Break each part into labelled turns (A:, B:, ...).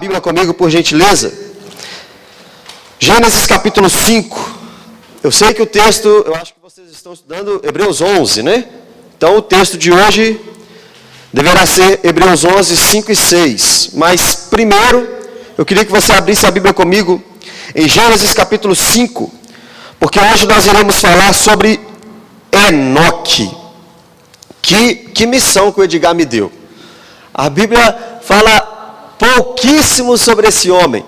A: Bíblia comigo, por gentileza? Gênesis capítulo 5. Eu sei que o texto, eu acho que vocês estão estudando Hebreus 11, né? Então o texto de hoje deverá ser Hebreus 11, 5 e 6. Mas primeiro, eu queria que você abrisse a Bíblia comigo em Gênesis capítulo 5. Porque hoje nós iremos falar sobre Enoque. Que missão que o Edgar me deu. A Bíblia fala pouquíssimo sobre esse homem.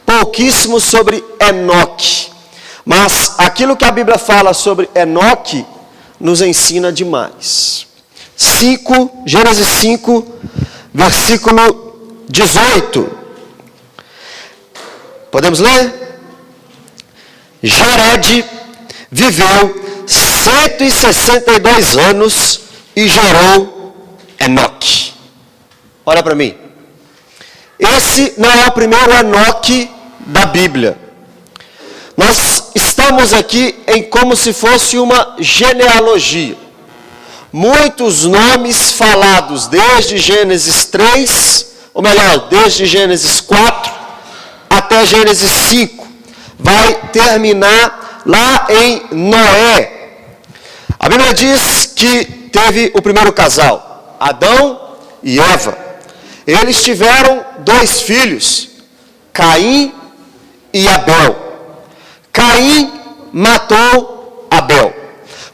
A: Pouquíssimo sobre Enoque. Mas aquilo que a Bíblia fala sobre Enoque nos ensina demais. Gênesis 5, versículo 18. Podemos ler? Jared viveu 162 anos e gerou Enoque. Olha para mim. Esse não é o primeiro Enoque da Bíblia. Nós estamos aqui em como se fosse uma genealogia. Muitos nomes falados desde Gênesis 3, ou melhor, desde Gênesis 4 até Gênesis 5. Vai terminar lá em Noé. A Bíblia diz que teve o primeiro casal, Adão e Eva. Eles tiveram 2 filhos, Caim e Abel. Caim matou Abel.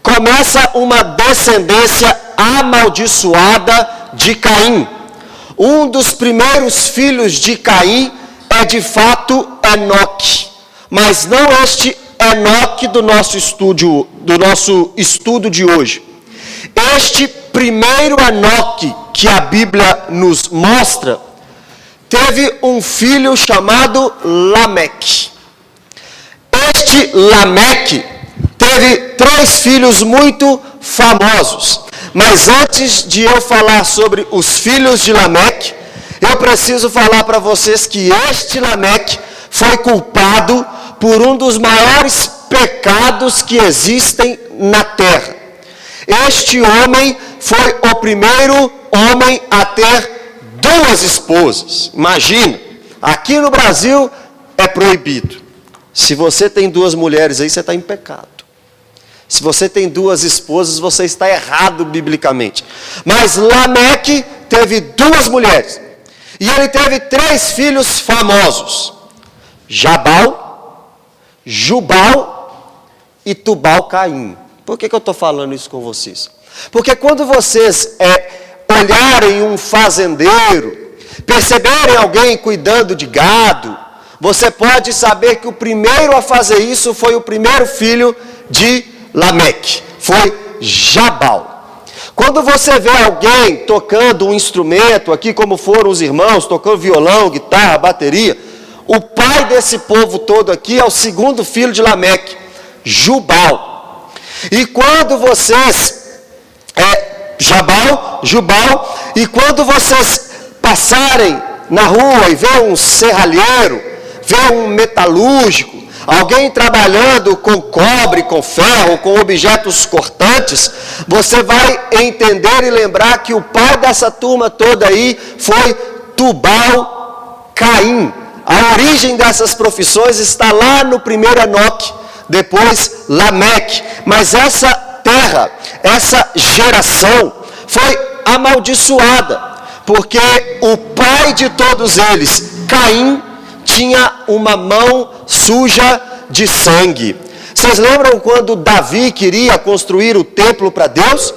A: Começa uma descendência amaldiçoada de Caim. Um dos primeiros filhos de Caim é de fato Enoque. Mas não este Enoque do nosso estudo de hoje. Este primeiro Enoque que a Bíblia nos mostra, teve um filho chamado Lameque. Este Lameque teve 3 filhos muito famosos. Mas antes de eu falar sobre os filhos de Lameque, eu preciso falar para vocês que este Lameque foi culpado por um dos maiores pecados que existem na terra. Este homem foi o primeiro homem a ter 2 esposas. Imagina, aqui no Brasil é proibido. Se você tem 2 mulheres aí, você está em pecado. Se você tem 2 esposas, você está errado biblicamente. Mas Lameque teve 2 mulheres. E ele teve 3 filhos famosos. Jabal, Jubal e Tubal-Caim. Por que eu estou falando isso com vocês? Porque quando vocês olharem um fazendeiro, perceberem alguém cuidando de gado, você pode saber que o primeiro a fazer isso foi o primeiro filho de Lameque, foi Jabal. Quando você vê alguém tocando um instrumento, aqui como foram os irmãos, tocando violão, guitarra, bateria, o pai desse povo todo aqui é o segundo filho de Lameque, Jubal. E quando vocês, Jubal, e quando vocês passarem na rua e ver um serralheiro, ver um metalúrgico, alguém trabalhando com cobre, com ferro, com objetos cortantes, você vai entender e lembrar que o pai dessa turma toda aí foi Tubal-Caim. A origem dessas profissões está lá no primeiro Enoque, depois Lameque. Mas essa terra, essa geração foi amaldiçoada, porque o pai de todos eles, Caim, tinha uma mão suja de sangue. Vocês lembram quando Davi queria construir o templo para Deus?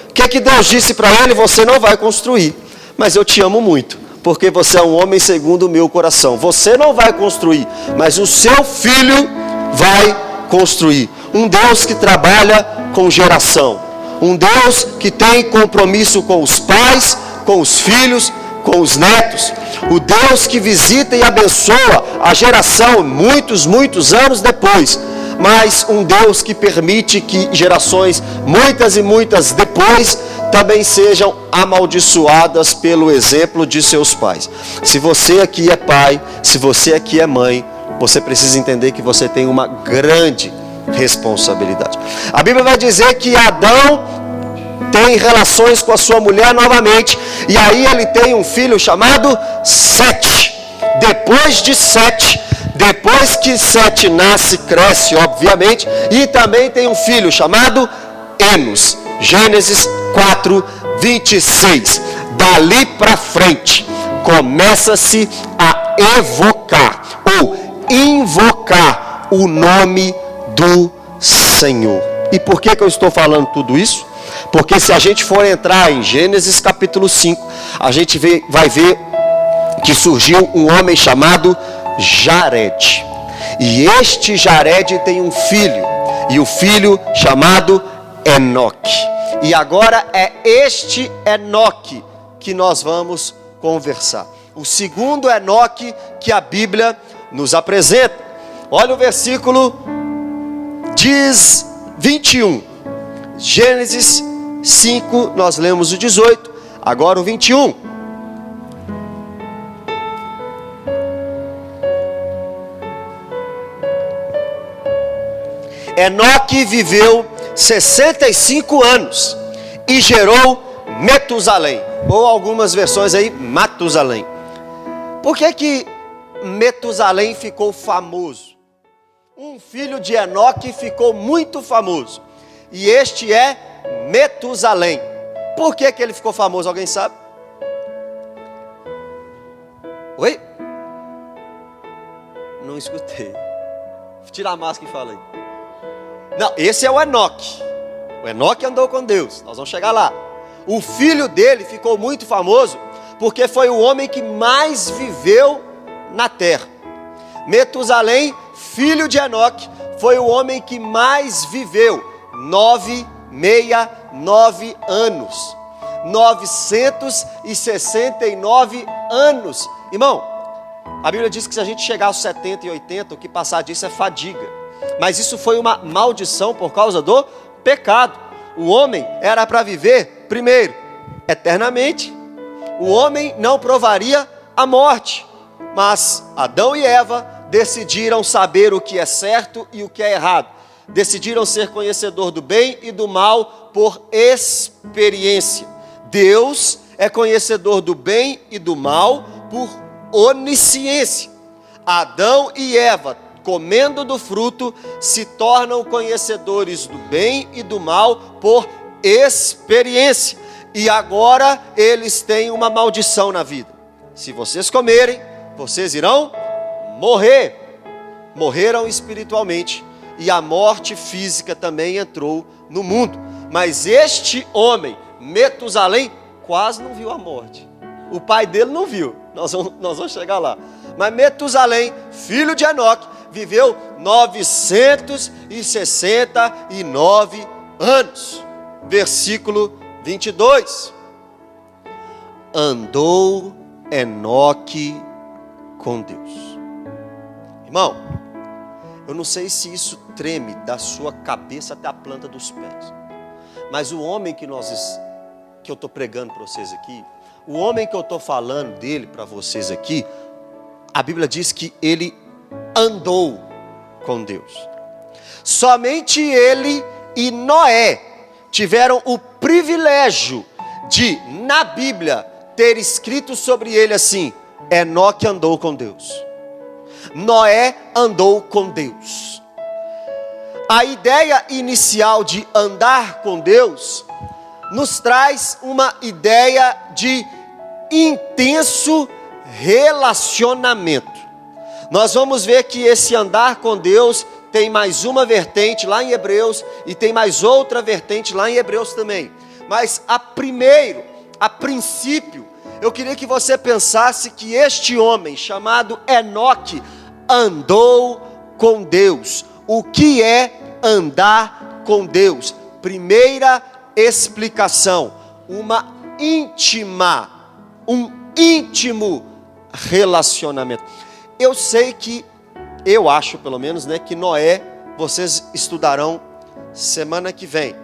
A: O que Deus disse para ele? Você não vai construir, mas eu te amo muito, porque você é um homem segundo o meu coração. Você não vai construir, mas o seu filho vai construir. Um Deus que trabalha com geração. Um Deus que tem compromisso com os pais, com os filhos, com os netos. O Deus que visita e abençoa a geração muitos anos depois. Mas um Deus que permite que gerações muitas e muitas depois também sejam amaldiçoadas pelo exemplo de seus pais. Se você aqui é pai, se você aqui é mãe, você precisa entender que você tem uma grande responsabilidade. A Bíblia vai dizer que Adão tem relações com a sua mulher novamente, e aí ele tem um filho chamado Sete. depois de Sete, depois que Sete nasce, cresce, obviamente, e também tem um filho chamado Enos. Gênesis 4, 26. Dali para frente, começa-se a evocar ou invocar o nome do Senhor. E por que eu estou falando tudo isso? Porque se a gente for entrar em Gênesis capítulo 5, a gente vai ver que surgiu um homem chamado Jared. E este Jared tem um filho, e o filho chamado Enoque. E agora é este Enoque que nós vamos conversar. O segundo Enoque que a Bíblia nos apresenta. Olha o versículo 21. Gênesis 5, nós lemos o 18, agora o 21. Enoque viveu 65 anos e gerou Metusalém, ou algumas versões aí, Matusalém. Por que Metusalém ficou famoso? Um filho de Enoque ficou muito famoso, e este é Metusalém. Por que ele ficou famoso? Alguém sabe? Oi? Não escutei. Tira a máscara e fala aí. Não, esse é o Enoque. O Enoque andou com Deus, nós vamos chegar lá. O filho dele ficou muito famoso porque foi o homem que mais viveu na terra. Metusalém, filho de Enoque, foi o homem que mais viveu 969 anos. 969 anos. Irmão, a Bíblia diz que se a gente chegar aos 70 e 80, o que passar disso é fadiga. Mas isso foi uma maldição por causa do pecado. O homem era para viver, primeiro, eternamente. O homem não provaria a morte. Mas Adão e Eva decidiram saber o que é certo e o que é errado. Decidiram ser conhecedor do bem e do mal por experiência. Deus é conhecedor do bem e do mal por onisciência. Adão e Eva, comendo do fruto, se tornam conhecedores do bem e do mal por experiência. E agora eles têm uma maldição na vida. Se vocês comerem, vocês irão morrer. Morreram espiritualmente, e a morte física também entrou no mundo. Mas este homem, Metusalém, quase não viu a morte. O pai dele não viu. Nós vamos chegar lá. Mas Metusalém, filho de Enoque, viveu 969 anos. Versículo 22. Andou Enoque com Deus. Irmão, eu não sei se isso treme da sua cabeça até a planta dos pés. Mas o homem que eu estou pregando para vocês aqui, o homem que eu estou falando dele para vocês aqui, a Bíblia diz que ele andou com Deus. Somente ele e Noé tiveram o privilégio de, na Bíblia, ter escrito sobre ele assim: Enoque andou com Deus. Noé andou com Deus. A ideia inicial de andar com Deus nos traz uma ideia de intenso relacionamento. Nós vamos ver que esse andar com Deus tem mais uma vertente lá em Hebreus e tem mais outra vertente lá em Hebreus também. Mas a princípio, eu queria que você pensasse que este homem chamado Enoque andou com Deus. O que é andar com Deus? Primeira explicação: um íntimo relacionamento. Eu sei que, eu acho pelo menos, que Noé, vocês estudarão semana que vem,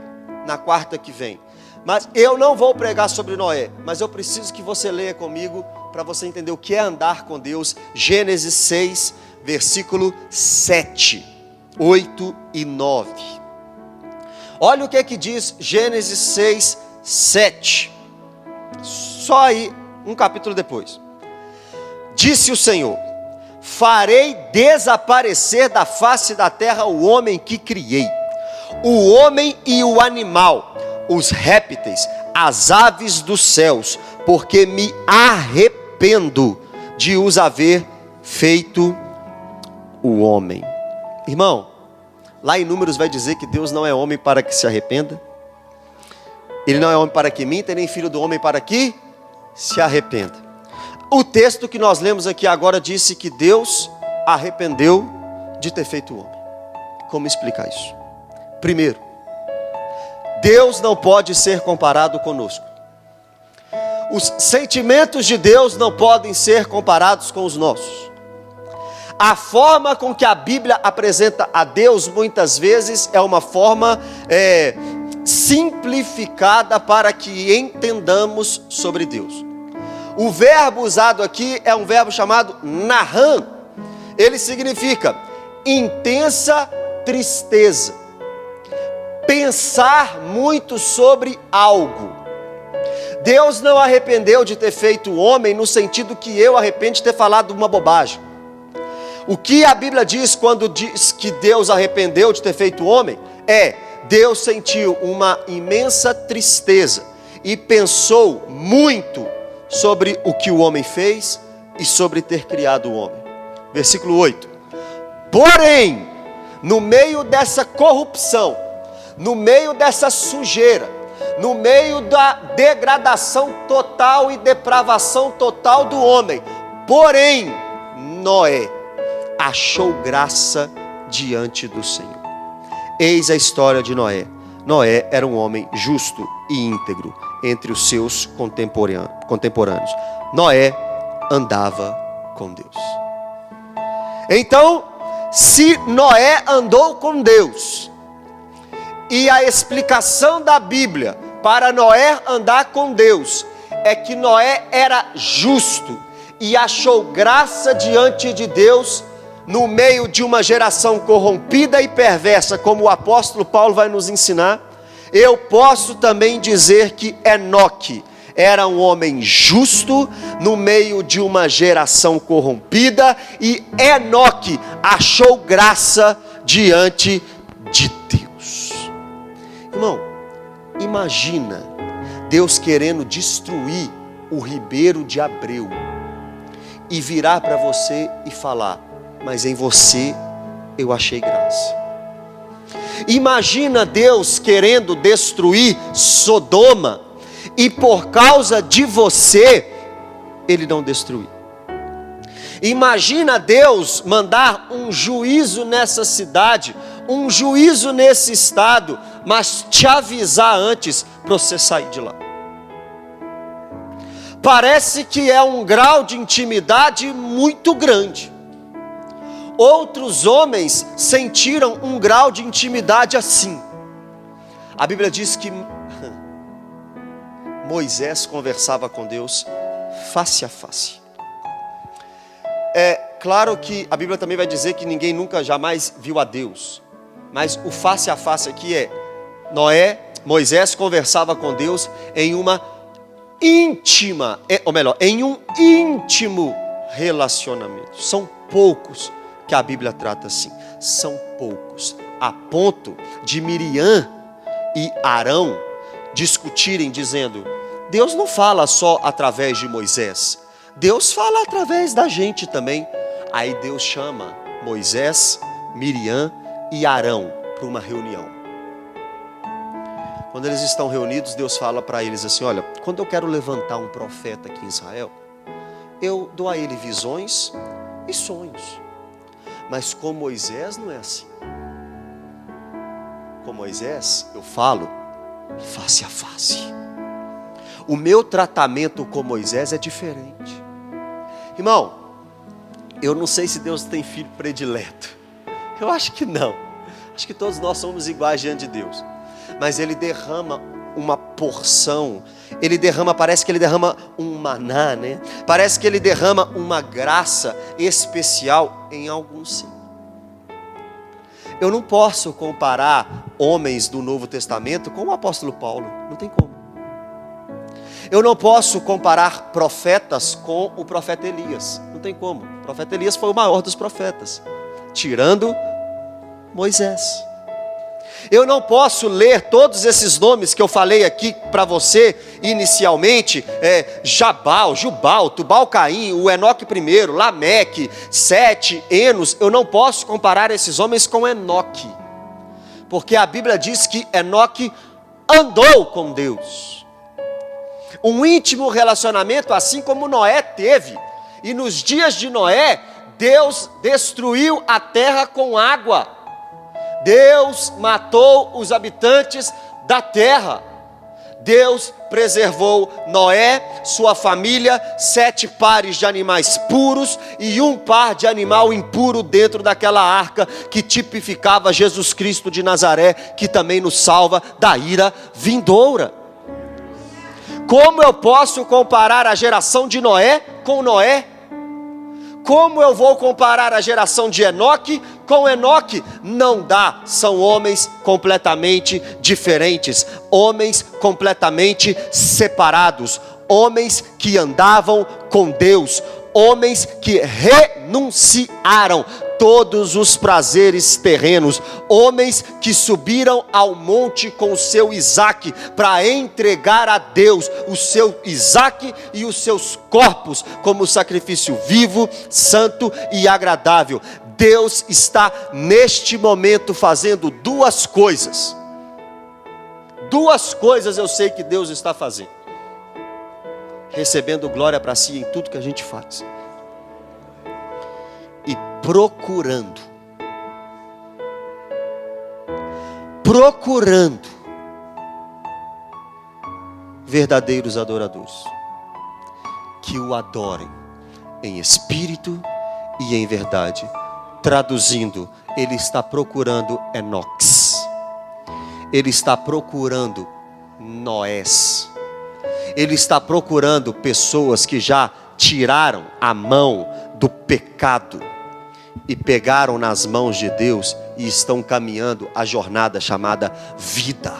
A: na quarta que vem. Mas eu não vou pregar sobre Noé, mas eu preciso que você leia comigo para você entender o que é andar com Deus. Gênesis 6, versículo 7, 8 e 9. Olha o que diz Gênesis 6, 7. Só aí, um capítulo depois. Disse o Senhor: farei desaparecer da face da terra o homem que criei, o homem e o animal, os répteis, as aves dos céus, porque me arrependo de os haver feito o homem. Irmão, lá em Números vai dizer que Deus não é homem para que se arrependa, Ele não é homem para que minta, nem filho do homem para que se arrependa. O texto que nós lemos aqui agora disse que Deus arrependeu de ter feito o homem. Como explicar isso? Primeiro, Deus não pode ser comparado conosco. Os sentimentos de Deus não podem ser comparados com os nossos. A forma com que a Bíblia apresenta a Deus muitas vezes é uma forma simplificada para que entendamos sobre Deus. O verbo usado aqui é um verbo chamado naham. Ele significa intensa tristeza, pensar muito sobre algo. Deus não arrependeu de ter feito o homem no sentido que eu arrependo de ter falado uma bobagem. O que a Bíblia diz quando diz que Deus arrependeu de ter feito o homem Deus sentiu uma imensa tristeza e pensou muito sobre o que o homem fez e sobre ter criado o homem. Versículo 8. Porém, no meio dessa corrupção, no meio dessa sujeira, no meio da degradação total e depravação total do homem, porém, Noé achou graça diante do Senhor. Eis a história de Noé. Noé era um homem justo e íntegro entre os seus contemporâneos. Noé andava com Deus. Então, se Noé andou com Deus, e a explicação da Bíblia para Noé andar com Deus é que Noé era justo e achou graça diante de Deus no meio de uma geração corrompida e perversa, como o apóstolo Paulo vai nos ensinar, eu posso também dizer que Enoque era um homem justo no meio de uma geração corrompida, e Enoque achou graça diante de Deus. Irmão, imagina Deus querendo destruir o ribeiro de Abreu e virar para você e falar: mas em você eu achei graça. Imagina Deus querendo destruir Sodoma e por causa de você Ele não destruir. Imagina Deus mandar um juízo nessa cidade, um juízo nesse estado, mas te avisar antes para você sair de lá. Parece que é um grau de intimidade muito grande. Outros homens sentiram um grau de intimidade assim. A Bíblia diz que Moisés conversava com Deus face a face. É claro que a Bíblia também vai dizer que ninguém nunca jamais viu a Deus. Mas o face a face aqui Moisés conversava com Deus em uma íntima, em um íntimo relacionamento. São poucos que a Bíblia trata assim. São poucos, a ponto de Miriam e Arão discutirem, dizendo: Deus não fala só através de Moisés, Deus fala através da gente também. Aí Deus chama Moisés, Miriam e Arão para uma reunião. Quando eles estão reunidos, Deus fala para eles assim: olha, quando eu quero levantar um profeta aqui em Israel, eu dou a ele visões e sonhos. Mas com Moisés não é assim. Com Moisés eu falo face a face. O meu tratamento com Moisés é diferente. Irmão, eu não sei se Deus tem filho predileto. Eu acho que não. Acho que todos nós somos iguais diante de Deus. Mas Ele derrama uma porção. Parece que Ele derrama um maná, né? Parece que Ele derrama uma graça especial em alguns sim. Eu não posso comparar homens do Novo Testamento com o apóstolo Paulo. Não tem como. Eu não posso comparar profetas com o profeta Elias. Não tem como. O profeta Elias foi o maior dos profetas, tirando Moisés. Eu não posso ler todos esses nomes que eu falei aqui para você inicialmente, Jabal, Jubal, Tubal-Caim, o Enoque I, Lameque, Sete, Enos. Eu não posso comparar esses homens com Enoque, porque a Bíblia diz que Enoque andou com Deus. Um íntimo relacionamento, assim como Noé teve. E nos dias de Noé, Deus destruiu a terra com água. Deus matou os habitantes da terra. Deus preservou Noé, sua família, 7 pares de animais puros e 1 par de animal impuro dentro daquela arca que tipificava Jesus Cristo de Nazaré, que também nos salva da ira vindoura. Como eu posso comparar a geração de Noé com Noé? Como eu vou comparar a geração de Enoque com Enoque? Não dá, são homens completamente diferentes, homens completamente separados, homens que andavam com Deus, homens que renunciaram todos os prazeres terrenos, homens que subiram ao monte com o seu Isaque para entregar a Deus o seu Isaque e os seus corpos como sacrifício vivo, santo e agradável. Deus está neste momento fazendo 2 coisas. 2 coisas eu sei que Deus está fazendo: recebendo glória para si em tudo que a gente faz, e procurando verdadeiros adoradores que o adorem em espírito e em verdade. Traduzindo, ele está procurando Enoques, ele está procurando Noés, ele está procurando pessoas que já tiraram a mão do pecado e pegaram nas mãos de Deus e estão caminhando a jornada chamada vida.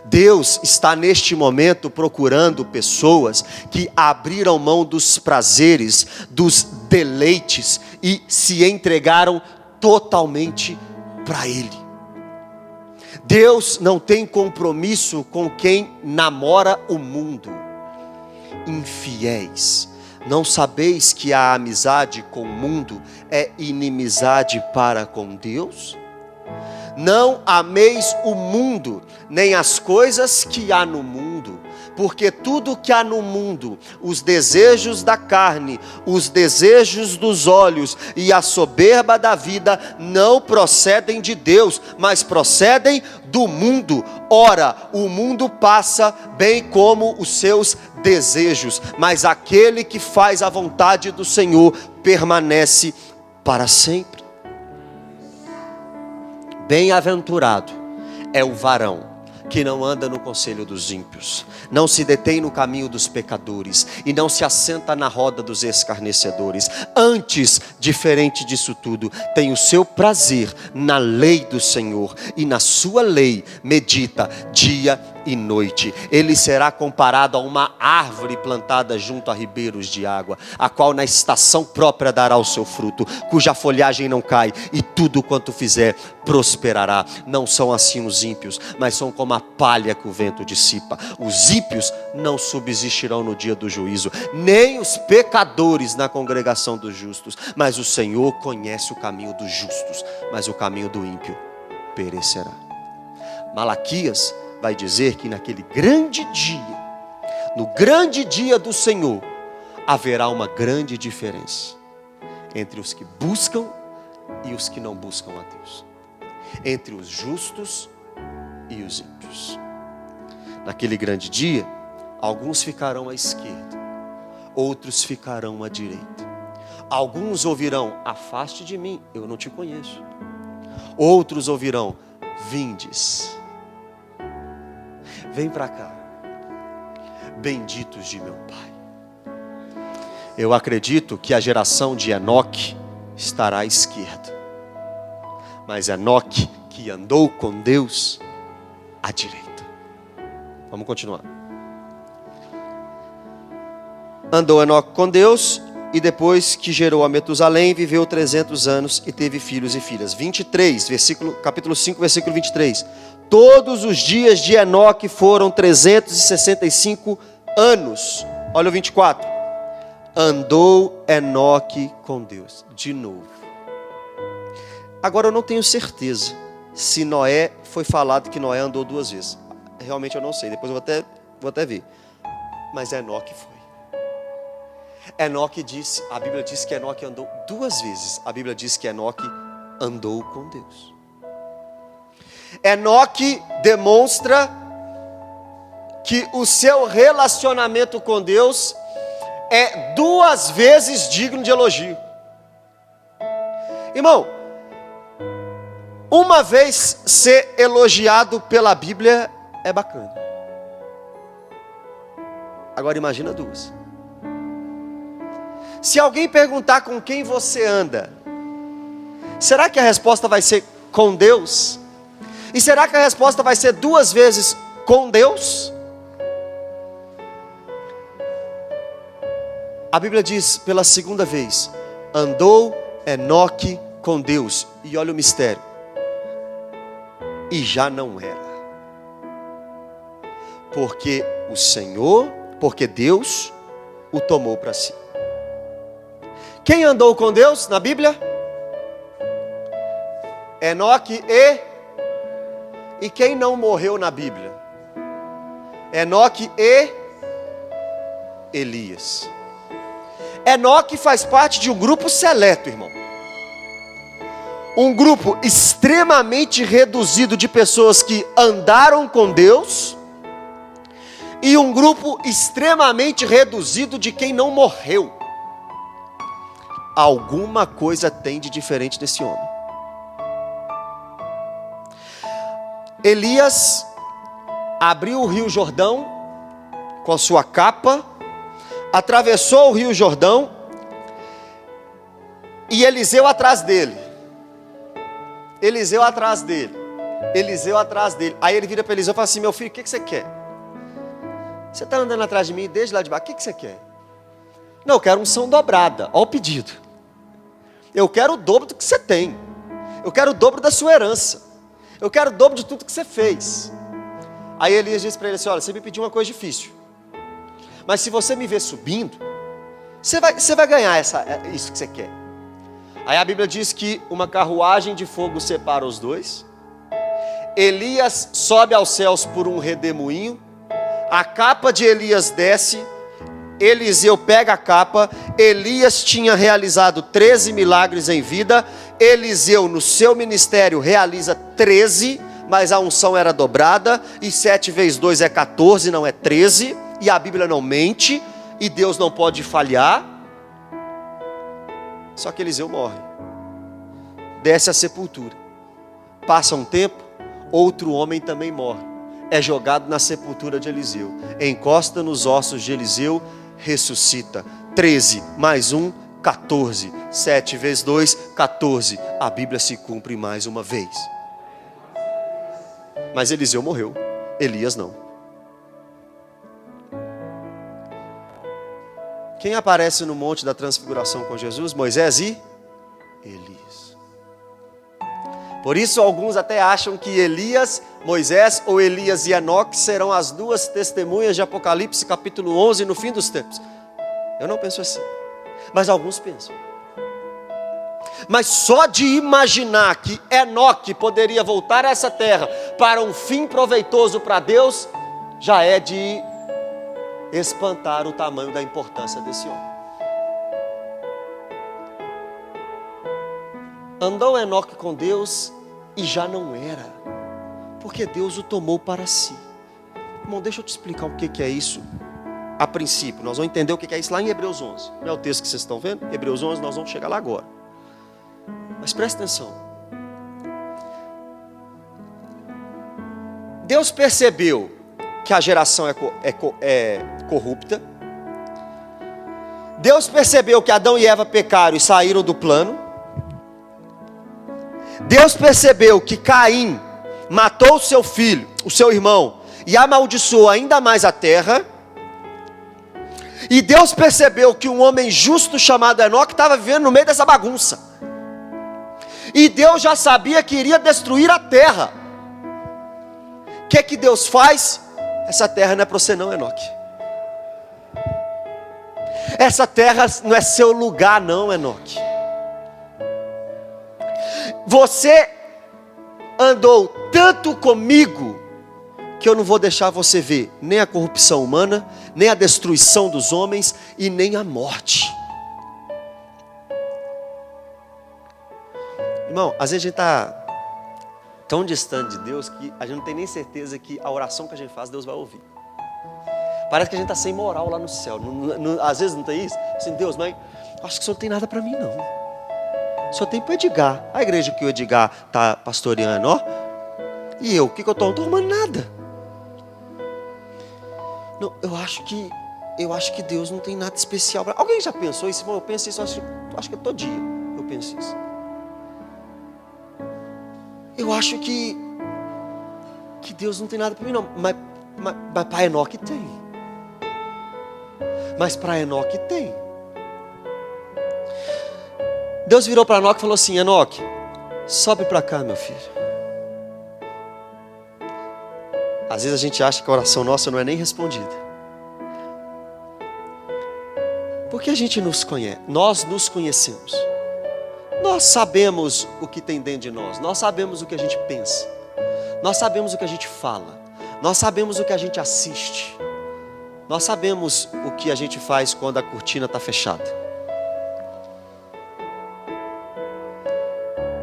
A: Deus está neste momento procurando pessoas que abriram mão dos prazeres, dos deleites e se entregaram totalmente para Ele. Deus não tem compromisso com quem namora o mundo. Infiéis, não sabeis que a amizade com o mundo é inimizade para com Deus? Não ameis o mundo, nem as coisas que há no mundo, porque tudo que há no mundo, os desejos da carne, os desejos dos olhos e a soberba da vida, não procedem de Deus, mas procedem do mundo. Ora, o mundo passa, bem como os seus desejos, mas aquele que faz a vontade do Senhor permanece para sempre. Bem-aventurado é o varão que não anda no conselho dos ímpios, não se detém no caminho dos pecadores e não se assenta na roda dos escarnecedores. Antes, diferente disso tudo, tem o seu prazer na lei do Senhor e na sua lei medita dia e noite. Ele será comparado a uma árvore plantada junto a ribeiros de água, a qual na estação própria dará o seu fruto, cuja folhagem não cai, e tudo quanto fizer prosperará. Não são assim os ímpios, mas são como a palha que o vento dissipa. Os ímpios não subsistirão no dia do juízo, nem os pecadores na congregação dos justos. Mas o Senhor conhece o caminho dos justos, mas o caminho do ímpio perecerá. Malaquias vai dizer que naquele grande dia, no grande dia do Senhor, haverá uma grande diferença entre os que buscam e os que não buscam a Deus, entre os justos e os ímpios. Naquele grande dia, alguns ficarão à esquerda, outros ficarão à direita. Alguns ouvirão: afaste de mim, eu não te conheço. Outros ouvirão: vindes, vem para cá, benditos de meu Pai. Eu acredito que a geração de Enoque estará à esquerda, mas Enoque, que andou com Deus, à direita. Vamos continuar. Andou Enoque com Deus, e depois que gerou a Metusalém, viveu 300 anos e teve filhos e filhas. 23, capítulo 5, versículo 23. Todos os dias de Enoque foram 365 anos. Olha o 24. Andou Enoque com Deus. De novo. Agora eu não tenho certeza se Noé foi falado que Noé andou 2 vezes. Realmente eu não sei, depois eu vou até ver. Mas Enoque foi. Enoque disse, a Bíblia diz que Enoque andou 2 vezes. A Bíblia diz que Enoque andou com Deus. Enoque demonstra que o seu relacionamento com Deus é 2 vezes digno de elogio. Irmão, uma vez ser elogiado pela Bíblia é bacana. Agora imagina 2. Se alguém perguntar com quem você anda, será que a resposta vai ser com Deus? E será que a resposta vai ser 2 vezes com Deus? A Bíblia diz pela 2ª vez: andou Enoque com Deus. E olha o mistério. E já não era. Porque Deus o tomou para si. Quem andou com Deus na Bíblia? Enoque e quem não morreu na Bíblia? Enoque e Elias. Enoque faz parte de um grupo seleto, irmão. Um grupo extremamente reduzido de pessoas que andaram com Deus, e um grupo extremamente reduzido de quem não morreu. Alguma coisa tem de diferente desse homem. Elias abriu o rio Jordão com a sua capa, atravessou o rio Jordão, e Eliseu atrás dele. Aí ele vira para Eliseu e fala assim: meu filho, o que você quer? Você está andando atrás de mim desde lá de baixo, o que você quer? Não, eu quero unção dobrada. Olha o pedido. Eu quero o dobro do que você tem. Eu quero o dobro da sua herança. Eu quero o dobro de tudo que você fez. Aí Elias disse para ele assim: olha, você me pediu uma coisa difícil, mas se você me ver subindo, você vai ganhar isso que você quer. Aí a Bíblia diz que uma carruagem de fogo separa os dois. Elias sobe aos céus por um redemoinho. A capa de Elias desce. Eliseu pega a capa. Elias tinha realizado 13 milagres em vida. Eliseu, no seu ministério, realiza 13, mas a unção era dobrada. E 7 vezes 2 é 14, não é 13. E a Bíblia não mente. E Deus não pode falhar. Só que Eliseu morre. Desce à sepultura. Passa um tempo, outro homem também morre. É jogado na sepultura de Eliseu. Encosta nos ossos de Eliseu, ressuscita. 13 mais 1, 14. 7 vezes 2, 14. A Bíblia se cumpre mais uma vez. Mas Eliseu morreu, Elias não. Quem aparece no monte da transfiguração com Jesus? Moisés e Elias. Por isso alguns até acham que Elias, Moisés ou Elias e Enoque serão as 2 testemunhas de Apocalipse capítulo 11 no fim dos tempos. Eu não penso assim, mas alguns pensam. Mas só de imaginar que Enoque poderia voltar a essa terra para um fim proveitoso para Deus, já é de espantar o tamanho da importância desse homem. Andou Enoque com Deus e já não era, porque Deus o tomou para si. Irmão, deixa eu te explicar o que é isso. A princípio, nós vamos entender o que é isso lá em Hebreus 11. Não é o texto que vocês estão vendo? Hebreus 11, nós vamos chegar lá agora. Mas presta atenção. Deus percebeu que a geração é corrupta. Deus percebeu que Adão e Eva pecaram e saíram do plano. Deus percebeu que Caim matou o seu filho, o seu irmão, e amaldiçoou ainda mais a terra. E Deus percebeu que um homem justo chamado Enoque estava vivendo no meio dessa bagunça. E Deus já sabia que iria destruir a terra. O que Deus faz? Essa terra não é para você não, Enoque. Essa terra não é seu lugar não, Enoque. Você andou tanto comigo, que eu não vou deixar você ver nem a corrupção humana, nem a destruição dos homens e nem a morte. Irmão, às vezes a gente está tão distante de Deus que a gente não tem nem certeza que a oração que a gente faz, Deus vai ouvir. Parece que a gente está sem moral lá no céu. Às vezes não tem isso? Assim, Deus, mas acho que o Senhor não tem nada para mim não. O Senhor tem para o Edgar. A igreja que o Edgar está pastoreando, ó. E eu, o que eu estou? Não estou arrumando nada. Não, eu acho que Deus não tem nada especial para... Alguém já pensou isso? Eu penso isso, acho que todo dia eu penso isso. Eu acho que Deus não tem nada para mim não, mas para Enoque tem. Mas para Enoque tem. Deus virou para Enoque e falou assim: Enoque, sobe para cá, meu filho. Às vezes a gente acha que a oração nossa não é nem respondida. Porque a gente nos conhece, nós nos conhecemos. Nós sabemos o que tem dentro de nós. Nós sabemos o que a gente pensa. Nós sabemos o que a gente fala. Nós sabemos o que a gente assiste. Nós sabemos o que a gente faz quando a cortina está fechada.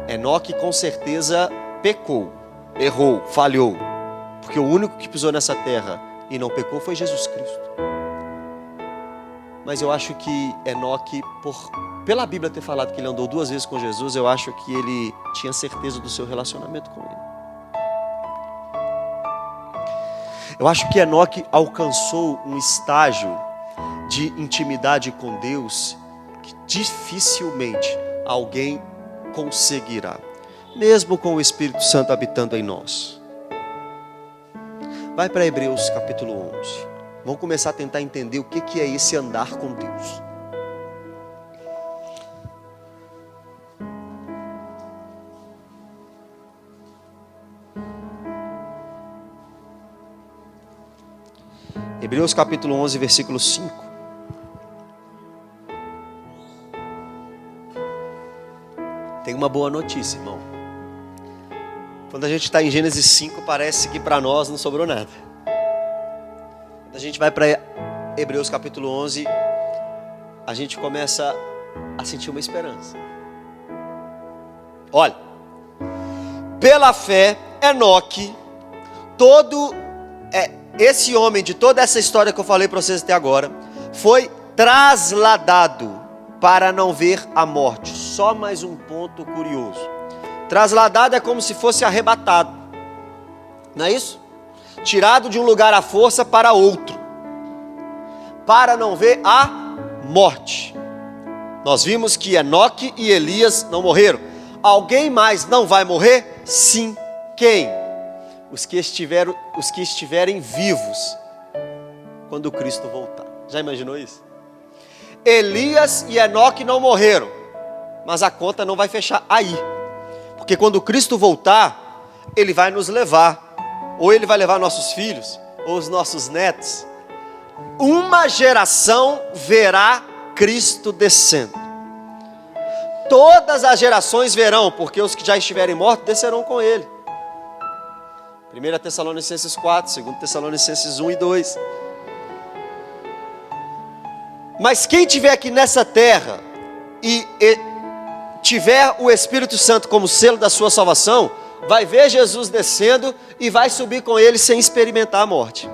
A: Enoque com certeza pecou, errou, falhou. Porque o único que pisou nessa terra e não pecou foi Jesus Cristo. Mas eu acho que Enoque, pela Bíblia ter falado que ele andou 2 vezes com Jesus, eu acho que ele tinha certeza do seu relacionamento com ele. Eu acho que Enoque alcançou um estágio de intimidade com Deus que dificilmente alguém conseguirá, mesmo com o Espírito Santo habitando em nós. Vai para Hebreus capítulo 11. Vamos começar a tentar entender o que é esse andar com Deus. Hebreus capítulo 11, versículo 5. Tem uma boa notícia, irmão. Quando a gente está em Gênesis 5, parece que para nós não sobrou nada. Quando a gente vai para Hebreus capítulo 11, a gente começa a sentir uma esperança. Olha, pela fé, Enoque, esse homem de toda essa história que eu falei para vocês até agora, foi trasladado para não ver a morte. Só mais um ponto curioso. Trasladado é como se fosse arrebatado, não é isso? Tirado de um lugar à força para outro, para não ver a morte. Nós vimos que Enoque e Elias não morreram. Alguém mais não vai morrer? Sim. Quem? Os que estiverem vivos quando Cristo voltar. Já imaginou isso? Elias e Enoque não morreram, mas a conta não vai fechar aí. Porque quando Cristo voltar, Ele vai nos levar. Ou Ele vai levar nossos filhos, ou os nossos netos. Uma geração verá Cristo descendo. Todas as gerações verão, porque os que já estiverem mortos descerão com Ele. 1 Tessalonicenses 4, 2 Tessalonicenses 1 e 2. Mas quem estiver aqui nessa terra e tiver o Espírito Santo como selo da sua salvação, vai ver Jesus descendo e vai subir com Ele sem experimentar a morte.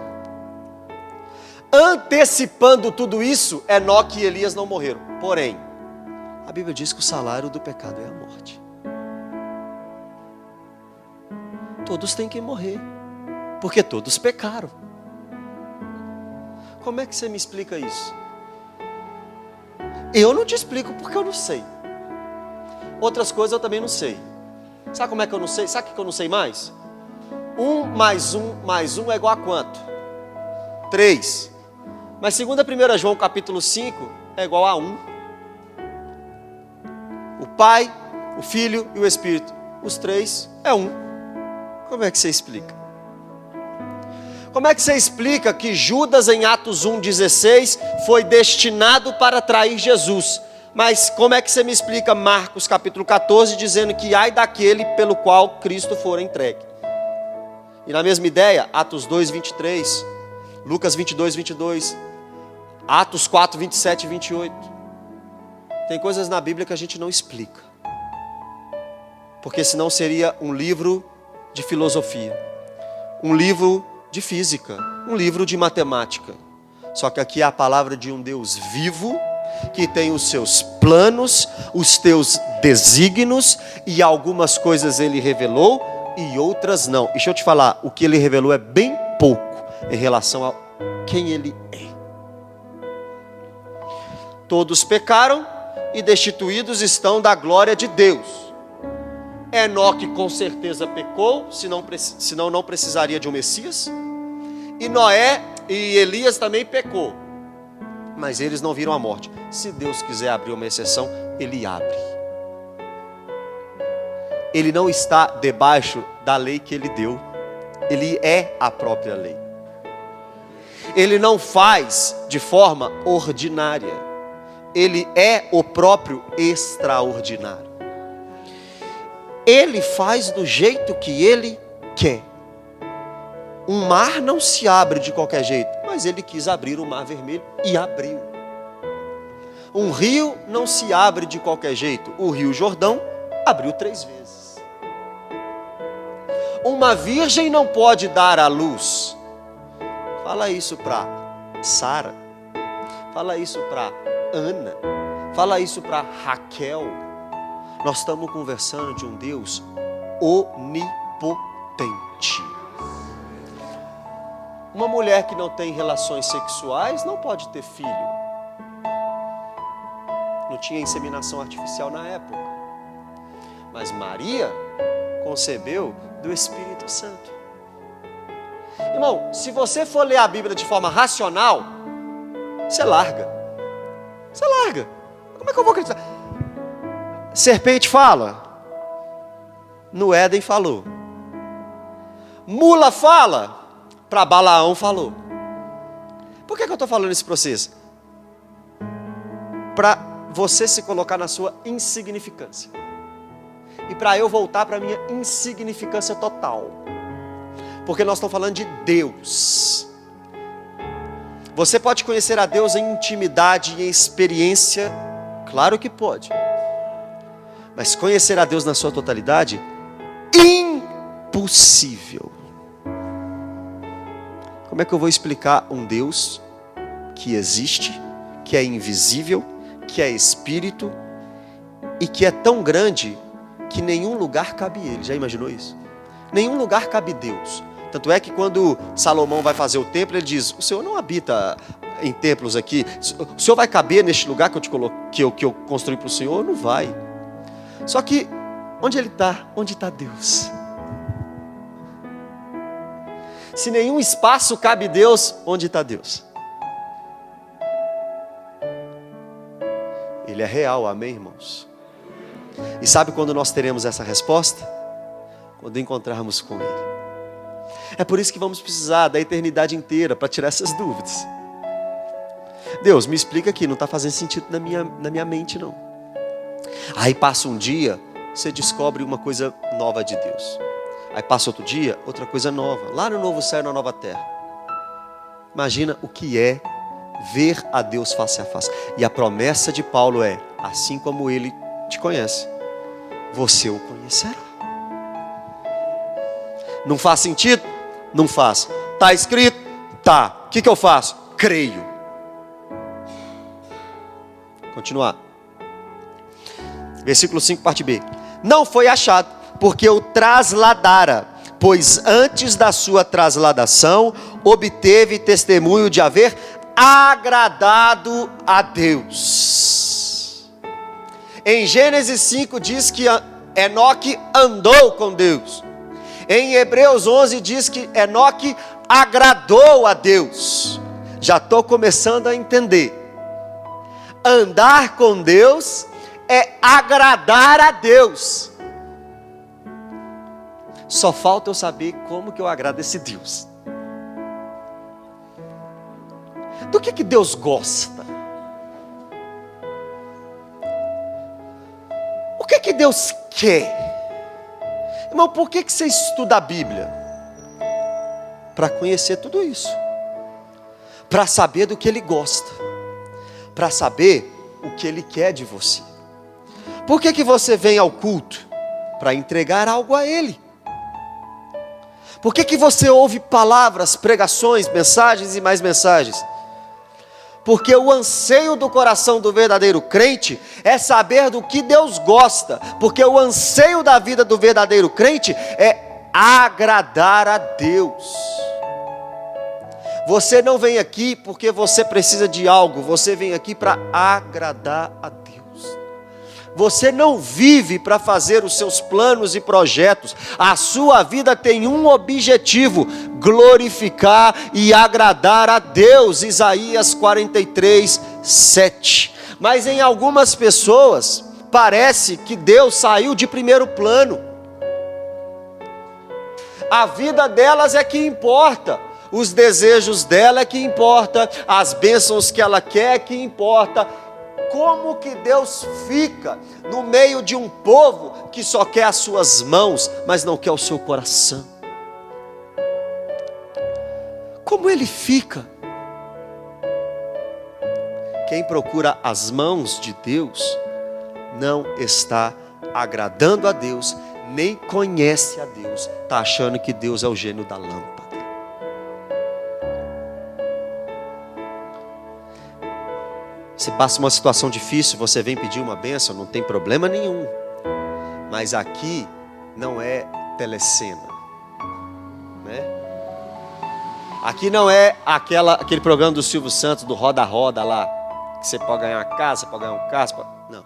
A: Antecipando tudo isso, Enoque e Elias não morreram. Porém, a Bíblia diz que o salário do pecado é a morte. Todos têm que morrer, porque todos pecaram. Como é que você me explica isso? Eu não te explico porque eu não sei. Outras coisas eu também não sei. Sabe como é que eu não sei? Sabe o que eu não sei mais? 1 mais 1 mais 1 é igual a quanto? 3. Mas segundo a 1 João capítulo 5, é igual a 1. O Pai, o Filho e o Espírito. Os três é 1. Como é que você explica? Como é que você explica que Judas em Atos 1,16 foi destinado para trair Jesus? Mas como é que você me explica Marcos capítulo 14 dizendo que ai daquele pelo qual Cristo for entregue? E na mesma ideia, Atos 2,23, Lucas 22, Atos 4, 27 e 28. Tem coisas na Bíblia que a gente não explica. Porque senão seria um livro de filosofia, um livro de física, um livro de matemática. Só que aqui é a palavra de um Deus vivo, que tem os seus planos, os teus desígnios, e algumas coisas ele revelou e outras não. E deixa eu te falar, o que ele revelou é bem pouco em relação a quem ele é. Todos pecaram e destituídos estão da glória de Deus. Enoque com certeza pecou, senão não precisaria de um Messias. E Noé e Elias também pecou, mas eles não viram a morte. Se Deus quiser abrir uma exceção, Ele abre. Ele não está debaixo da lei que Ele deu. Ele é a própria lei. Ele não faz de forma ordinária. Ele é o próprio extraordinário. Ele faz do jeito que Ele quer. Um mar não se abre de qualquer jeito, mas Ele quis abrir o mar vermelho e abriu. Um rio não se abre de qualquer jeito. O rio Jordão abriu 3 vezes. Uma virgem não pode dar à luz. Fala isso para Sara. Fala isso para Ana. Fala isso para Raquel. Nós estamos conversando de um Deus onipotente. Uma mulher que não tem relações sexuais não pode ter filho. Não tinha inseminação artificial na época. Mas Maria concebeu do Espírito Santo. Irmão, se você for ler a Bíblia de forma racional, você larga. Você larga. Como é que eu vou acreditar? Serpente fala. No Éden falou. Mula fala. Para Balaão falou. Por que eu estou falando esse processo? Para você se colocar na sua insignificância. E para eu voltar para a minha insignificância total. Porque nós estamos falando de Deus. Você pode conhecer a Deus em intimidade e em experiência? Claro que pode. Mas conhecer a Deus na sua totalidade? Impossível. Como é que eu vou explicar um Deus que existe, que é invisível, que é espírito e que é tão grande que nenhum lugar cabe ele? Já imaginou isso? Nenhum lugar cabe Deus. Tanto é que quando Salomão vai fazer o templo, ele diz: o Senhor não habita em templos aqui. O Senhor vai caber neste lugar que eu te coloquei, que eu construí para o Senhor? Não vai. Só que onde ele está? Onde está Deus? Se nenhum espaço cabe Deus, onde está Deus? Ele é real, amém, irmãos? E sabe quando nós teremos essa resposta? Quando encontrarmos com Ele. É por isso que vamos precisar da eternidade inteira para tirar essas dúvidas. Deus, me explica aqui, não está fazendo sentido na minha mente não. Aí passa um dia, você descobre uma coisa nova de Deus. Aí passa outro dia, outra coisa nova. Lá no novo céu e na nova terra. Imagina o que é ver a Deus face a face. E a promessa de Paulo é: assim como Ele te conhece, você o conhecerá. Não faz sentido? Não faz. Está escrito? Tá. O que eu faço? Creio. Continuar. Versículo 5, parte B. Não foi achado, porque o trasladara, pois antes da sua trasladação, obteve testemunho de haver agradado a Deus. Em Gênesis 5 diz que Enoque andou com Deus. Em Hebreus 11 diz que Enoque agradou a Deus. já estou começando a entender. Andar com Deus é agradar a Deus. Só falta eu saber como que eu agrado esse Deus. Do que Deus gosta? O que Deus quer? Irmão, por que você estuda a Bíblia? Para conhecer tudo isso. Para saber do que Ele gosta. Para saber o que Ele quer de você. Por que você vem ao culto? Para entregar algo a Ele. Por que você ouve palavras, pregações, mensagens e mais mensagens? Porque o anseio do coração do verdadeiro crente é saber do que Deus gosta. Porque o anseio da vida do verdadeiro crente é agradar a Deus. Você não vem aqui porque você precisa de algo. Você vem aqui para agradar a Deus. Você não vive para fazer os seus planos e projetos. A sua vida tem um objetivo: glorificar e agradar a Deus. Isaías 43, 7. Mas em algumas pessoas, parece que Deus saiu de primeiro plano. A vida delas é que importa. Os desejos dela é que importa. As bênçãos que ela quer é que importa. Como que Deus fica no meio de um povo que só quer as suas mãos, mas não quer o seu coração? Como Ele fica? Quem procura as mãos de Deus não está agradando a Deus, nem conhece a Deus, está achando que Deus é o gênio da lâmpada. Se passa uma situação difícil, você vem pedir uma bênção, não tem problema nenhum. Mas aqui não é telecena, né? Aqui não é aquele programa do Silvio Santos, do Roda Roda lá, que você pode ganhar uma casa, pode ganhar um carro, não.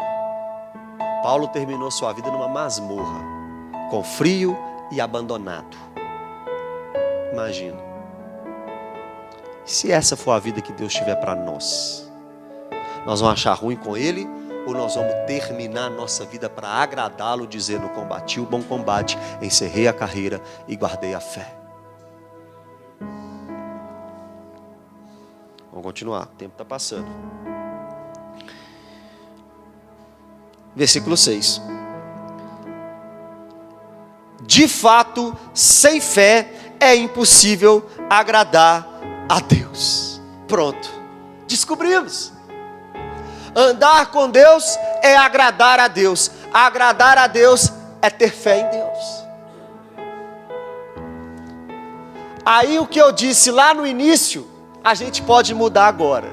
A: Paulo terminou sua vida numa masmorra, com frio e abandonado. Imagina. Se essa for a vida que Deus tiver para nós, nós vamos achar ruim com Ele, ou nós vamos terminar nossa vida para agradá-lo, dizendo: combati o bom combate, encerrei a carreira e guardei a fé. Vamos continuar, o tempo está passando. Versículo 6. De fato, sem fé é impossível agradar a Deus. Pronto, descobrimos. Andar com Deus é agradar a Deus. Agradar a Deus é ter fé em Deus. Aí o que eu disse lá no início, a gente pode mudar agora.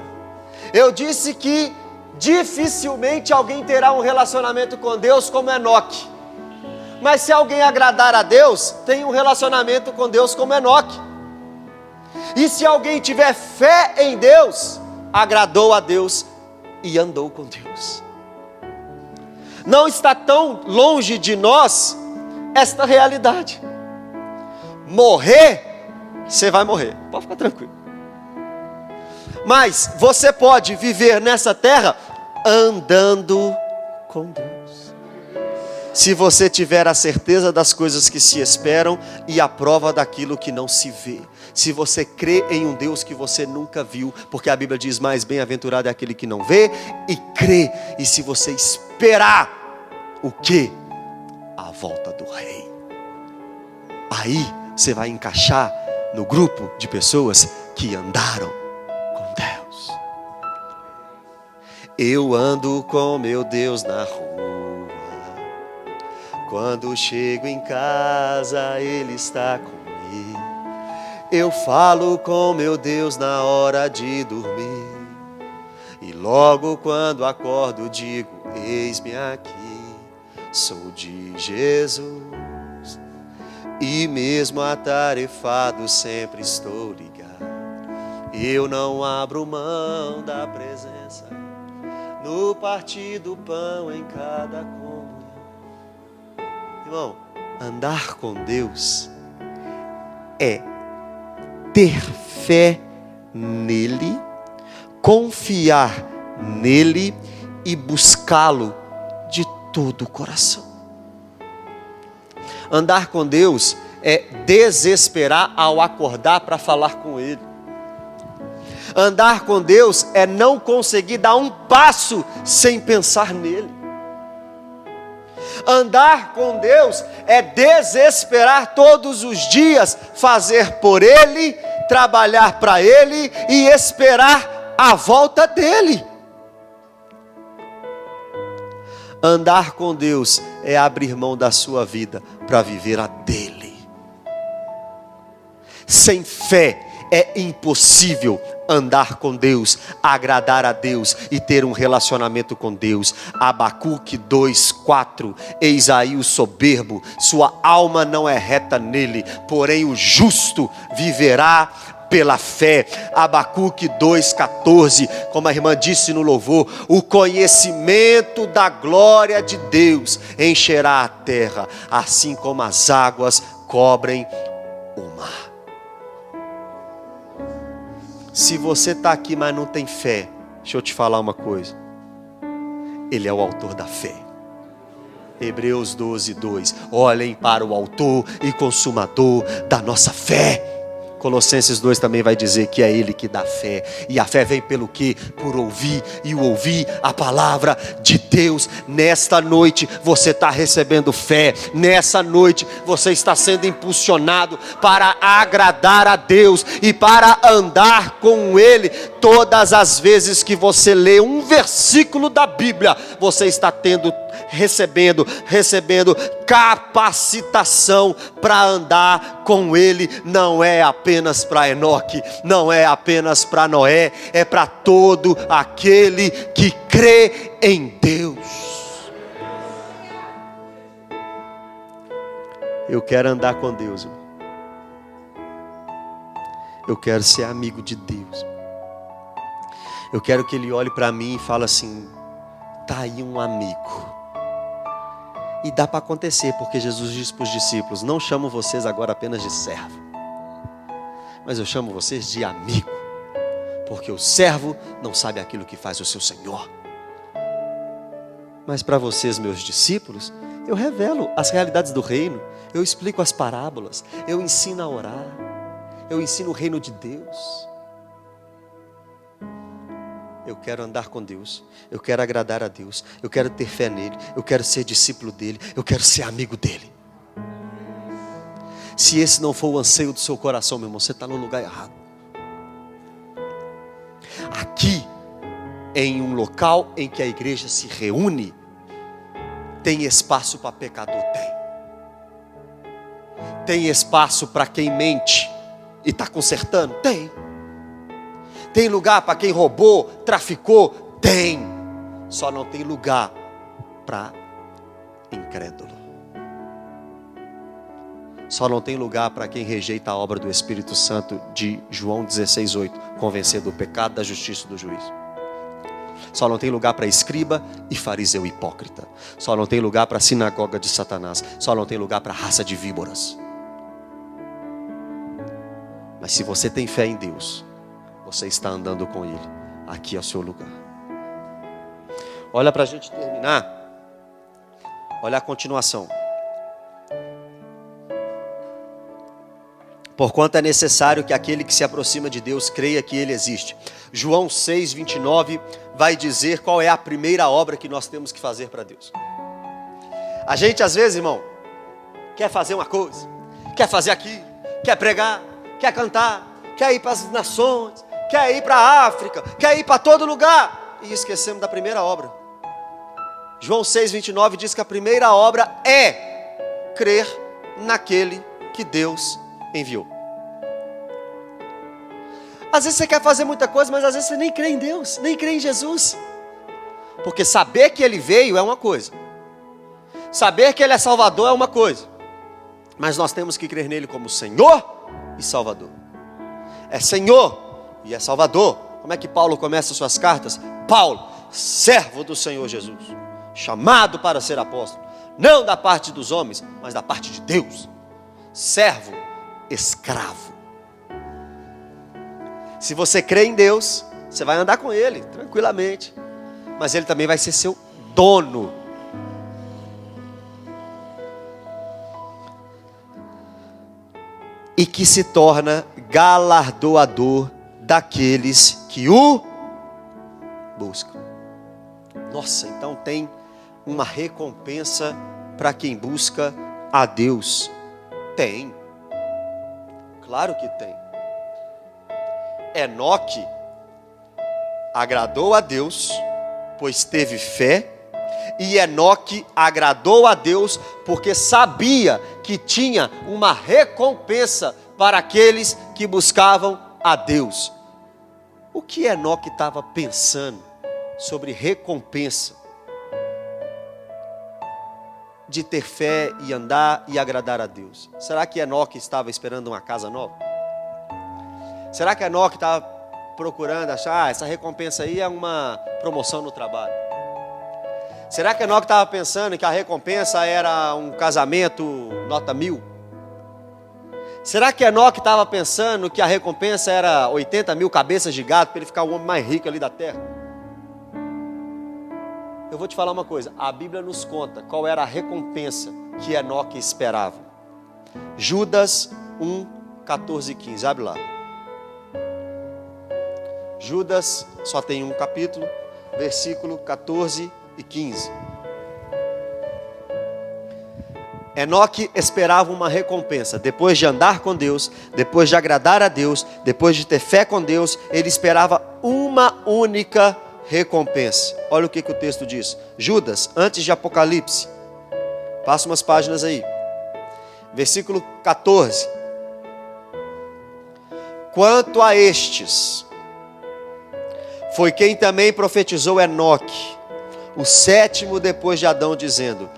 A: Eu disse que dificilmente alguém terá um relacionamento com Deus como Enoque. Mas se alguém agradar a Deus, tem um relacionamento com Deus como Enoque. E se alguém tiver fé em Deus, agradou a Deus e andou com Deus. Não está tão longe de nós esta realidade. Morrer, você vai morrer, pode ficar tranquilo. Mas você pode viver nessa terra andando com Deus. Se você tiver a certeza das coisas que se esperam e a prova daquilo que não se vê. Se você crê em um Deus que você nunca viu, porque a Bíblia diz: mais bem-aventurado é aquele que não vê e crê. E se você esperar o quê? A volta do Rei. Aí você vai encaixar no grupo de pessoas que andaram com Deus. Eu ando com meu Deus na rua. Quando chego em casa, Ele está comigo. Eu falo com meu Deus na hora de dormir. E logo quando acordo digo: eis-me aqui, sou de Jesus. E mesmo atarefado sempre estou ligado. Eu não abro mão da presença no partir do pão em cada comunhão. Irmão, andar com Deus é ter fé nele, confiar nele e buscá-lo de todo o coração. Andar com Deus é desesperar ao acordar para falar com Ele. Andar com Deus é não conseguir dar um passo sem pensar nele. Andar com Deus é desesperar todos os dias, fazer por Ele, trabalhar para Ele e esperar a volta dEle. Andar com Deus é abrir mão da sua vida para viver a dele. Sem fé é impossível andar com Deus, agradar a Deus e ter um relacionamento com Deus. Abacuque 2:4. Eis aí o soberbo, sua alma não é reta nele, porém o justo viverá pela fé. Abacuque 2:14, como a irmã disse no louvor, o conhecimento da glória de Deus encherá a terra, assim como as águas cobrem o mar. Se você está aqui, mas não tem fé, deixa eu te falar uma coisa. Ele é o autor da fé. Hebreus 12:2. Olhem para o autor e consumador da nossa fé. Colossenses 2 também vai dizer que é Ele que dá fé. E a fé vem pelo quê? Por ouvir, e o ouvir a palavra de Deus. Nesta noite você está recebendo fé. Nessa noite você está sendo impulsionado para agradar a Deus e para andar com Ele. Todas as vezes que você lê um versículo da Bíblia, você está recebendo capacitação para andar com Ele. Não é apenas para Enoque, não é apenas para Noé, é para todo aquele que crê em Deus. Eu quero andar com Deus, irmão. Eu quero ser amigo de Deus. Eu quero que Ele olhe para mim e fale assim: tá aí um amigo. E dá para acontecer, porque Jesus disse para os discípulos: não chamo vocês agora apenas de servo, mas eu chamo vocês de amigo, porque o servo não sabe aquilo que faz o seu Senhor. Mas para vocês, meus discípulos, eu revelo as realidades do reino, eu explico as parábolas, eu ensino a orar, eu ensino o reino de Deus. Eu quero andar com Deus, eu quero agradar a Deus, eu quero ter fé nele, eu quero ser discípulo dele, eu quero ser amigo dele. Se esse não for o anseio do seu coração, meu irmão, você está no lugar errado. Aqui, em um local em que a igreja se reúne, tem espaço para pecador? Tem espaço para quem mente e está consertando? Tem lugar para quem roubou, traficou? Tem. Só não tem lugar para incrédulo. Só não tem lugar para quem rejeita a obra do Espírito Santo de João 16:8. Convencer do pecado, da justiça e do juízo. Só não tem lugar para escriba e fariseu hipócrita. Só não tem lugar para sinagoga de Satanás. Só não tem lugar para raça de víboras. Mas se você tem fé em Deus, você está andando com Ele. Aqui é o seu lugar. Olha para a gente terminar. Olha a continuação. Porquanto é necessário que aquele que se aproxima de Deus creia que Ele existe. João 6:29 vai dizer qual é a primeira obra que nós temos que fazer para Deus. A gente às vezes, irmão, quer fazer uma coisa, quer fazer aquilo, quer pregar, quer cantar, quer ir para as nações, quer ir para a África, quer ir para todo lugar, e esquecemos da primeira obra. João 6:29 diz que a primeira obra é crer naquele que Deus enviou. Às vezes você quer fazer muita coisa, mas às vezes você nem crê em Deus, nem crê em Jesus. Porque saber que Ele veio é uma coisa, saber que Ele é Salvador é uma coisa, mas nós temos que crer nele como Senhor e Salvador. É Senhor e é Salvador. Como é que Paulo começa suas cartas? Paulo, servo do Senhor Jesus, chamado para ser apóstolo, não da parte dos homens, mas da parte de Deus. Servo, escravo. Se você crê em Deus, você vai andar com Ele, tranquilamente. Mas Ele também vai ser seu dono. E que se torna galardoador daqueles que o buscam. Nossa, então tem uma recompensa para quem busca a Deus. Tem. Claro que tem. Enoque agradou a Deus, pois teve fé. E Enoque agradou a Deus porque sabia que tinha uma recompensa para aqueles que buscavam a Deus. O que Enoque estava pensando sobre recompensa de ter fé e andar e agradar a Deus? Será que Enoque estava esperando uma casa nova? Será que Enoque estava procurando achar, essa recompensa aí é uma promoção no trabalho? Será que Enoque estava pensando que a recompensa era um casamento nota 1000? Será que Enoque estava pensando que a recompensa era 80 mil cabeças de gado para ele ficar o homem mais rico ali da terra? Eu vou te falar uma coisa, a Bíblia nos conta qual era a recompensa que Enoque esperava. Judas 1, 14 e 15, abre lá. Judas só tem um capítulo, versículo 14 e 15. Enoque esperava uma recompensa. Depois de andar com Deus, depois de agradar a Deus, depois de ter fé com Deus, ele esperava uma única recompensa. Olha o que o texto diz. Judas, antes de Apocalipse. Passa umas páginas aí. Versículo 14. Quanto a estes, foi quem também profetizou Enoque, o sétimo depois de Adão, dizendo: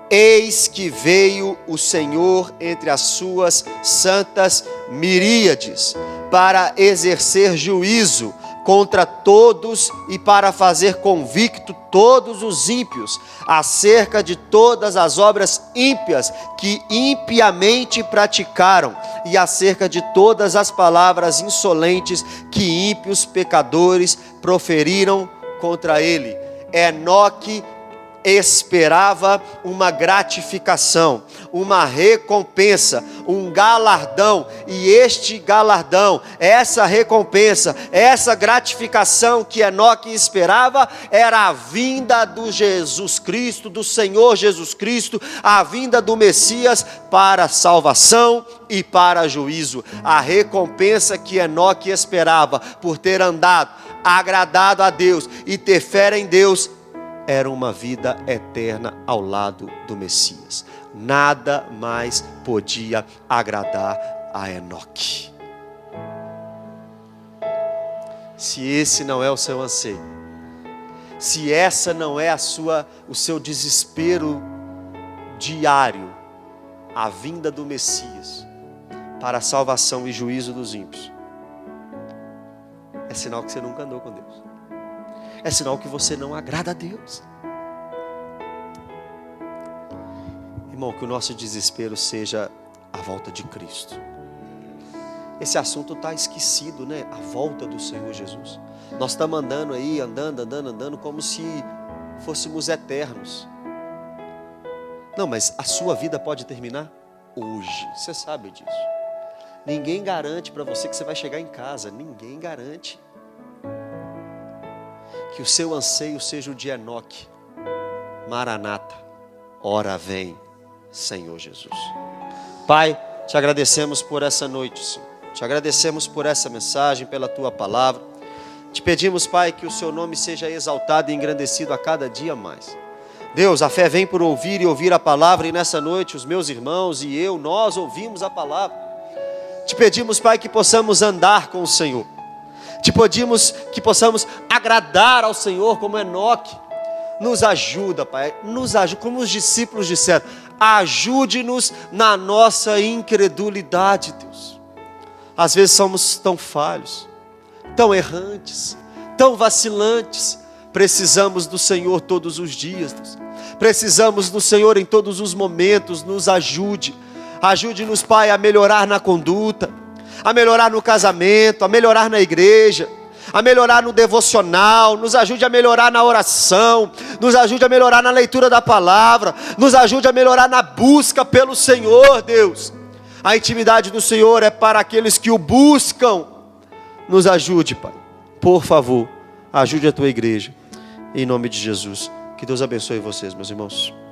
A: eis que veio o Senhor entre as suas santas miríades, para exercer juízo contra todos e para fazer convicto todos os ímpios, acerca de todas as obras ímpias que impiamente praticaram, e acerca de todas as palavras insolentes que ímpios pecadores proferiram contra ele. Enoque esperava uma gratificação, uma recompensa, um galardão, e este galardão, essa recompensa, essa gratificação que Enoque esperava, era a vinda do Jesus Cristo, do Senhor Jesus Cristo, a vinda do Messias para a salvação e para juízo. A recompensa que Enoque esperava por ter andado, agradado a Deus e ter fé em Deus, era uma vida eterna ao lado do Messias. Nada mais podia agradar a Enoque. Se esse não é o seu anseio, se essa não é o seu desespero diário, a vinda do Messias para a salvação e juízo dos ímpios, é sinal que você nunca andou com Deus. É sinal que você não agrada a Deus. Irmão, que o nosso desespero seja a volta de Cristo. Esse assunto está esquecido, né? A volta do Senhor Jesus. Nós estamos andando aí, andando, como se fôssemos eternos. Não, mas a sua vida pode terminar hoje. Você sabe disso. Ninguém garante para você que você vai chegar em casa. Ninguém garante. Que o seu anseio seja o de Enoque. Maranata, ora vem, Senhor Jesus. Pai, te agradecemos por essa noite, Senhor. Te agradecemos por essa mensagem, pela tua palavra. Te pedimos, Pai, que o seu nome seja exaltado e engrandecido a cada dia mais. Deus, a fé vem por ouvir e ouvir a palavra, e nessa noite os meus irmãos e eu, nós ouvimos a palavra. Te pedimos, Pai, que possamos andar com o Senhor. Te pedimos que possamos agradar ao Senhor como Enoque. Nos ajuda, Pai, nos ajuda, como os discípulos disseram, ajude-nos na nossa incredulidade, Deus. Às vezes somos tão falhos, tão errantes, tão vacilantes. Precisamos do Senhor todos os dias, Deus. Precisamos do Senhor em todos os momentos. Nos ajude. Ajude-nos, Pai, a melhorar na conduta. a melhorar no casamento, a melhorar na igreja, a melhorar no devocional, nos ajude a melhorar na oração, nos ajude a melhorar na leitura da palavra, nos ajude a melhorar na busca pelo Senhor, Deus. A intimidade do Senhor é para aqueles que o buscam. Nos ajude, Pai. Por favor, ajude a tua igreja. Em nome de Jesus. Que Deus abençoe vocês, meus irmãos.